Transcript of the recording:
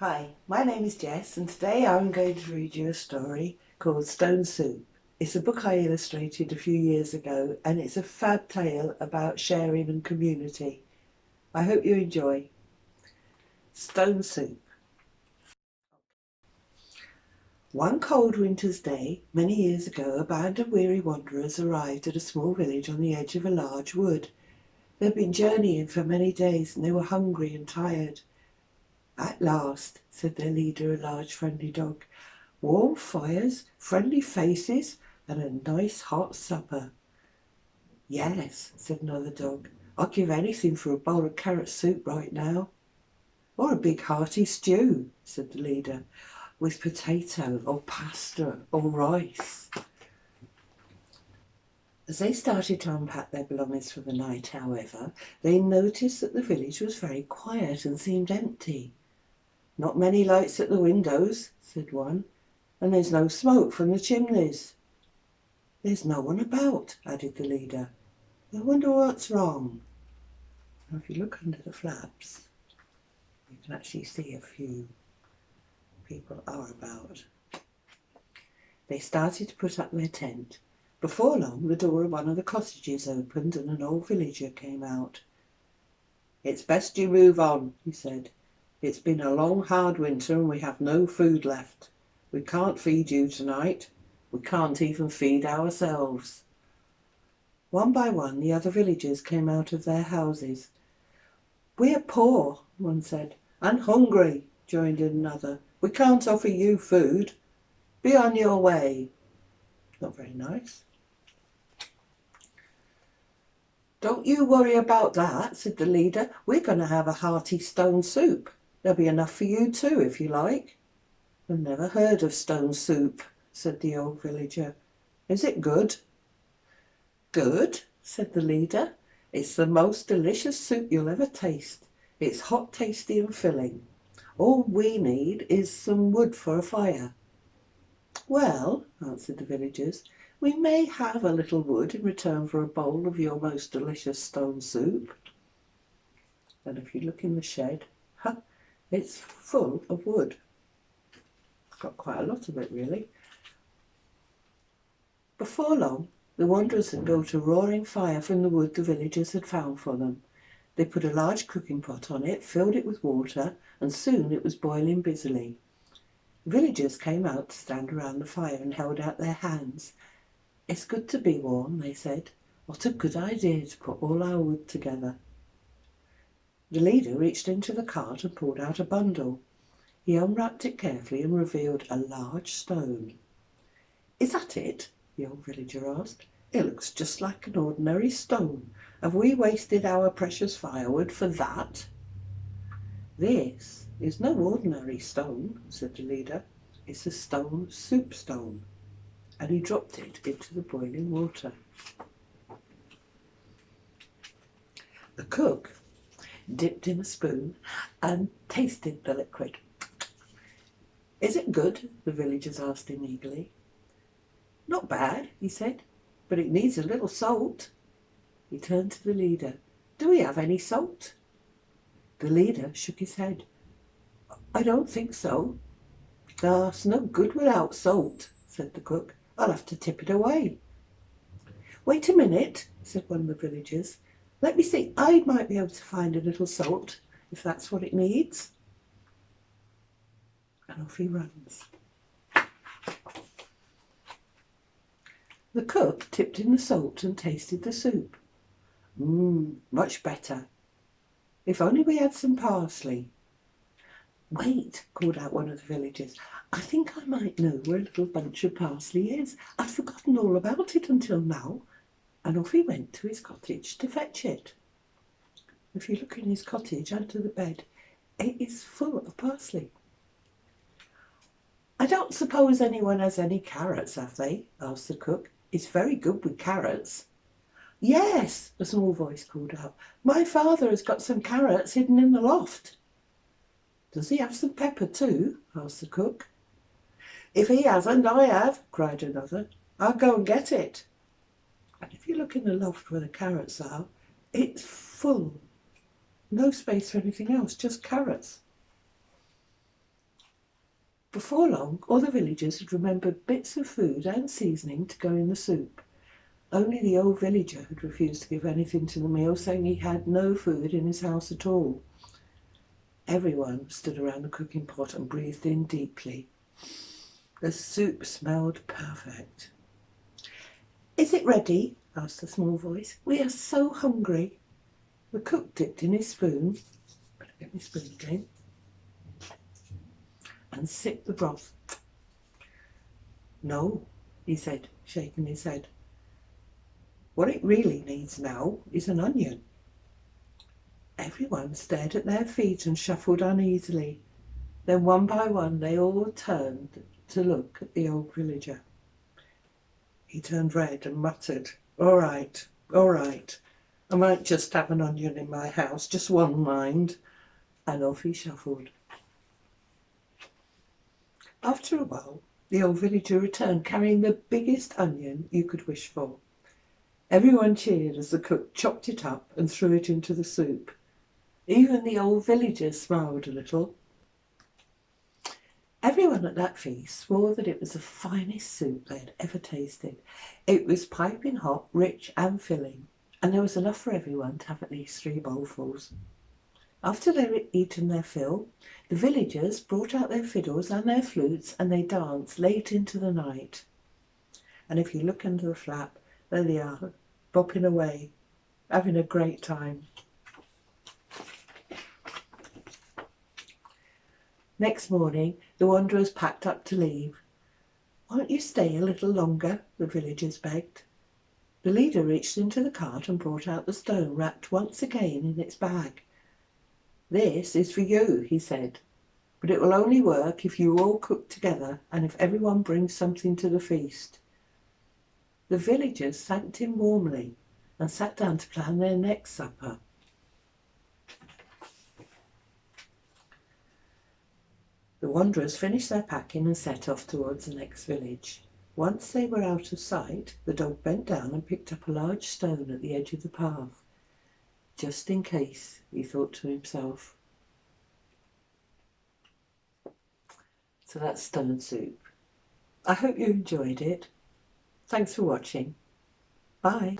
Hi, my name is Jess and today I'm going to read you a story called Stone Soup. It's a book I illustrated a few years ago and it's a fab tale about sharing and community. I hope you enjoy. Stone Soup. One cold winter's day, many years ago, a band of weary wanderers arrived at a small village on the edge of a large wood. They'd been journeying for many days and they were hungry and tired. At last, said their leader, a large friendly dog. Warm fires, friendly faces, and a nice hot supper. Yes, said another dog. I'd give anything for a bowl of carrot soup right now. Or a big hearty stew, said the leader, with potato or pasta or rice. As they started to unpack their belongings for the night, however, they noticed that the village was very quiet and seemed empty. Not many lights at the windows, said one, and there's no smoke from the chimneys. There's no one about, added the leader. I wonder what's wrong. Now, if you look under the flaps, you can actually see a few people are about. They started to put up their tent. Before long, the door of one of the cottages opened and an old villager came out. It's best you move on, he said. It's been a long, hard winter and we have no food left. We can't feed you tonight. We can't even feed ourselves. One by one, the other villagers came out of their houses. We're poor, one said, and hungry, joined in another. We can't offer you food. Be on your way. Not very nice. Don't you worry about that, said the leader. We're going to have a hearty stone soup. There'll be enough for you too, if you like. I've never heard of stone soup, said the old villager. Is it good? Good, said the leader. It's the most delicious soup you'll ever taste. It's hot, tasty and filling. All we need is some wood for a fire. Well, answered the villagers, we may have a little wood in return for a bowl of your most delicious stone soup. And if you look in the shed, it's full of wood. Got quite a lot of it, really. Before long, the wanderers had built a roaring fire from the wood the villagers had found for them. They put a large cooking pot on it, filled it with water, and soon it was boiling busily. The villagers came out to stand around the fire and held out their hands. It's good to be warm, they said. What a good idea to put all our wood together. The leader reached into the cart and pulled out a bundle. He unwrapped it carefully and revealed a large stone. Is that it? The old villager asked. It looks just like an ordinary stone. Have we wasted our precious firewood for that? This is no ordinary stone, said the leader. It's a stone soup stone. And he dropped it into the boiling water. The cook dipped in a spoon and tasted the liquid. Is it good? The villagers asked him eagerly. Not bad, he said, but it needs a little salt. He turned to the leader. Do we have any salt? The leader shook his head. I don't think so. Ah, it's no good without salt, said the cook. I'll have to tip it away. Wait a minute, said one of the villagers. Let me see, I might be able to find a little salt, if that's what it needs. And off he runs. The cook tipped in the salt and tasted the soup. Much better. If only we had some parsley. Wait, called out one of the villagers. I think I might know where a little bunch of parsley is. I'd forgotten all about it until now. And off he went to his cottage to fetch it. If you look in his cottage under the bed, it is full of parsley. I don't suppose anyone has any carrots, have they? Asked the cook. It's very good with carrots. Yes, a small voice called out. My father has got some carrots hidden in the loft. Does he have some pepper too? Asked the cook. If he hasn't, I have, cried another. I'll go and get it. And if you look in the loft where the carrots are, it's full. No space for anything else, just carrots. Before long, all the villagers had remembered bits of food and seasoning to go in the soup. Only the old villager had refused to give anything to the meal, saying he had no food in his house at all. Everyone stood around the cooking pot and breathed in deeply. The soup smelled perfect. "Is it ready?" asked a small voice. "We are so hungry." The cook dipped in his spoon, better get my spoon again, and sipped the broth. "No," he said, shaking his head. "What it really needs now is an onion." Everyone stared at their feet and shuffled uneasily. Then one by one they all turned to look at the old villager. He turned red and muttered, all right, I might just have an onion in my house, just one, mind." And off he shuffled. After a while, the old villager returned carrying the biggest onion you could wish for. Everyone cheered as the cook chopped it up and threw it into the soup. Even the old villager smiled a little. Everyone at that feast swore that it was the finest soup they had ever tasted. It was piping hot, rich and filling, and there was enough for everyone to have at least 3 bowlfuls. After they had eaten their fill, the villagers brought out their fiddles and their flutes and they danced late into the night. And if you look under the flap, there they are, bopping away, having a great time. Next morning, the wanderers packed up to leave. "Won't you stay a little longer?" the villagers begged. The leader reached into the cart and brought out the stone, wrapped once again in its bag. "This is for you," he said, "but it will only work if you all cook together and if everyone brings something to the feast." The villagers thanked him warmly and sat down to plan their next supper. The wanderers finished their packing and set off towards the next village. Once they were out of sight, the dog bent down and picked up a large stone at the edge of the path. "Just in case," he thought to himself. So that's stone soup. I hope you enjoyed it. Thanks for watching. Bye.